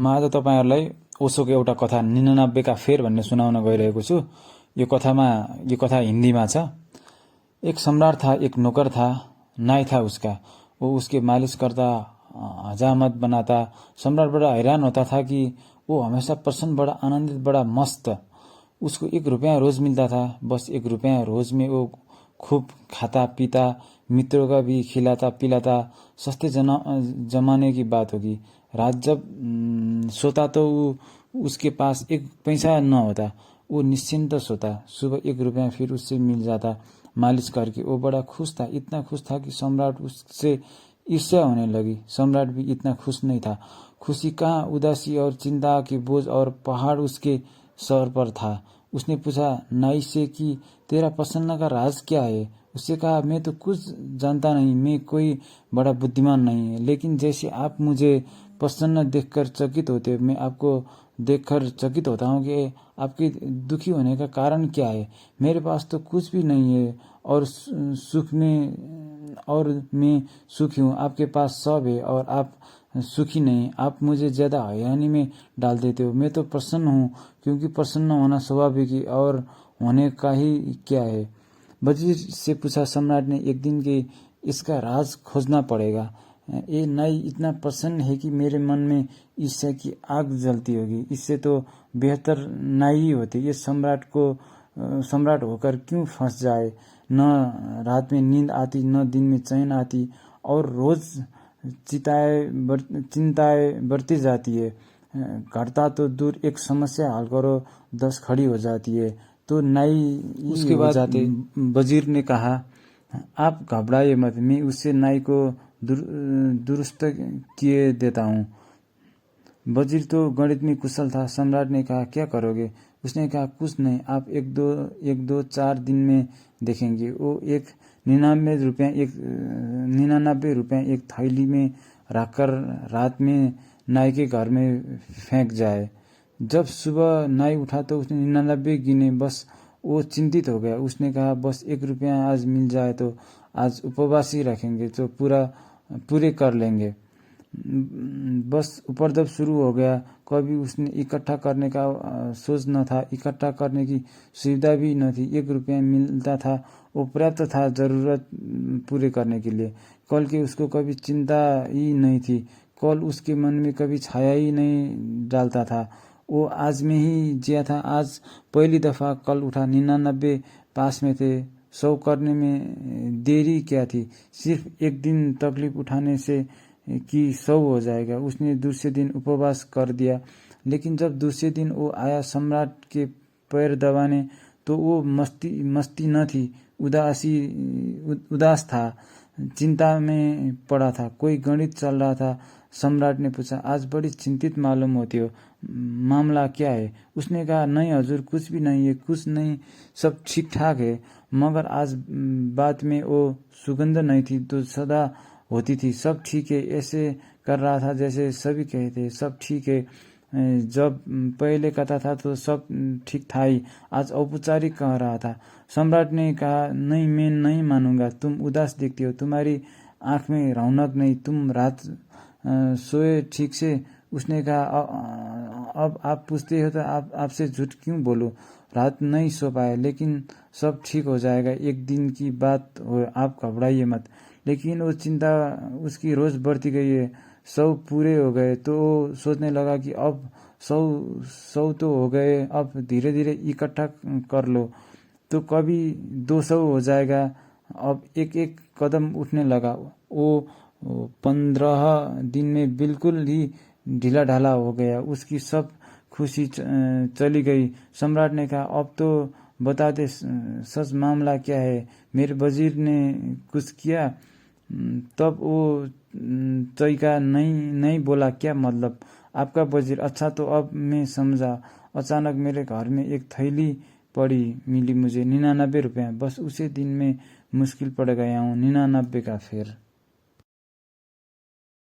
म आज तपाईहरुलाई ओशोको एउटा कथा 99 का फेर भन्ने सुनाउन गइरहेको छु। यो कथा हिन्दीमा छ। एक सम्राट था, एक नौकर था, नाई था उसका। वो उसके मालिश करता, हजामत बनाता। सम्राट बड़ा हैरान होता था कि वो हमेशा प्रसन्न, बड़ा आनंदित, बड़ा मस्त। उसको 1 रुपया रोज मिलता था। बस 1 रुपया रोज में वो खूब खाता पीता, मित्रों का भी खिलाता पिलाता। सस्ते जमाने की बात होगी। रात जब सोता तो उसके पास 1 पैसा न होता। वो निश्चिंत सोता। सुबह 1 रुपया फिर उससे मिल जाता मालिश करके। वो बड़ा खुश था, इतना खुश था कि सम्राट उससे ईर्ष्या होने लगी। सम्राट भी इतना खुश नहीं था। खुशी कहाँ, उदासी और चिंता के बोझ और पहाड़ उसके सर पर था। उसने पूछा नाई से कि तेरा प्रसन्न का राज क्या है। उससे कहा मैं तो कुछ जानता नहीं, मैं कोई बड़ा बुद्धिमान नहीं है, लेकिन जैसे आप मुझे प्रसन्न देखकर चकित होते, मैं आपको देखकर चकित होता हूँ कि आपके दुखी होने का कारण क्या है। मेरे पास तो कुछ भी नहीं है और मैं सुखी हूँ। आपके पास सब है और आप सुखी नहीं। आप मुझे ज्यादा हैरानी में डाल देते हो। मैं तो प्रसन्न हूँ, क्योंकि प्रसन्न होना स्वाभाविक है और होने का ही क्या है। वजीर से पूछा सम्राट ने एक दिन कि इसका राज खोजना पड़ेगा। ये नाई इतना प्रसन्न है कि मेरे मन में ईर्ष्या की आग जलती होगी। इससे तो बेहतर नाई ही होते। ये सम्राट होकर क्यों फंस जाए। न रात में नींद आती, न दिन में चैन आती, और रोज चिंताएं बढ़ती जाती है। घटता तो दूर, एक समस्या हल करो 10 खड़ी हो जाती है। तो नाई उसके बाद वजीर ने कहा आप घबराइए मत, मैं उससे नाई को दुरुस्त किए देता हूँ। वजीर तो गणित में कुशल था। सम्राट ने कहा क्या करोगे। उसने कहा कुछ नहीं, आप एक दो 4 दिन में देखेंगे। वो 99 रुपया एक थैली में रखकर रात में नाई के घर में फेंक जाए। जब सुबह नाई उठा तो उसने 99 गिने। बस वो चिंतित हो गया। उसने कहा बस 1 रुपया आज मिल जाए तो आज उपवास ही रखेंगे, तो पूरे कर लेंगे। बस उपद्रव शुरू हो गया। कभी उसने इकट्ठा करने का सोच न था, इकट्ठा करने की सुविधा भी न थी। 1 रुपया मिलता था, वो पर्याप्त था जरूरत पूरे करने के लिए। कल की उसको कभी चिंता ही नहीं थी। कल उसके मन में कभी छाया ही नहीं डालता था। वो आज में ही जिया था। आज पहली दफा कल उठा। 99 पास में थे। 100 करने में देरी क्या थी। सिर्फ 1 दिन तकलीफ उठाने से कि 100 हो जाएगा। उसने दूसरे दिन उपवास कर दिया। लेकिन जब दूसरे दिन वो आया सम्राट के पैर दबाने, तो वो मस्ती न थी, उदास था, चिंता में पड़ा था। कोई गणित चल रहा था। सम्राट ने पूछा आज बड़ी चिंतित मालूम होती हो, मामला क्या है। उसने कहा नहीं हजूर, कुछ भी नहीं है, कुछ नहीं, सब ठीक ठाक है। मगर आज बात में वो सुगंध नहीं थी तो सदा होती थी। सब ठीक है, ऐसे कर रहा था जैसे सभी कहते सब ठीक है। जब पहले कहता था तो सब ठीक था ही, आज औपचारिक कह रहा था। सम्राट ने कहा नहीं, मैं नहीं मानूंगा। तुम उदास दिखती हो, तुम्हारी आंख में रौनक नहीं, तुम रात सोए ठीक से। उसने कहा अब आप पूछते हो तो आपसे झूठ क्यों बोलूं। रात नहीं सो पाए, लेकिन सब ठीक हो जाएगा। 1 दिन की बात हो, आप घबराइए मत। लेकिन वो चिंता उसकी रोज बढ़ती गई है। 100 पूरे हो गए तो वो सोचने लगा कि अब 100 तो हो गए, अब धीरे धीरे इकट्ठा कर लो तो कभी 200 हो जाएगा। अब एक कदम उठने लगा। वो 15 दिन में बिल्कुल ही ढीला ढाला हो गया। उसकी सब खुशी चली गई। सम्राट ने कहा अब तो बता दे सच मामला क्या है। मेरे वजीर ने कुछ किया। तब वो चौका नहीं बोला। क्या मतलब आपका वजीर। अच्छा, तो अब मैं समझा। अचानक मेरे घर में एक थैली पड़ी मिली मुझे, 99 रुपया। बस उसी दिन में मुश्किल पड़ गया हूँ। 99 का फेर।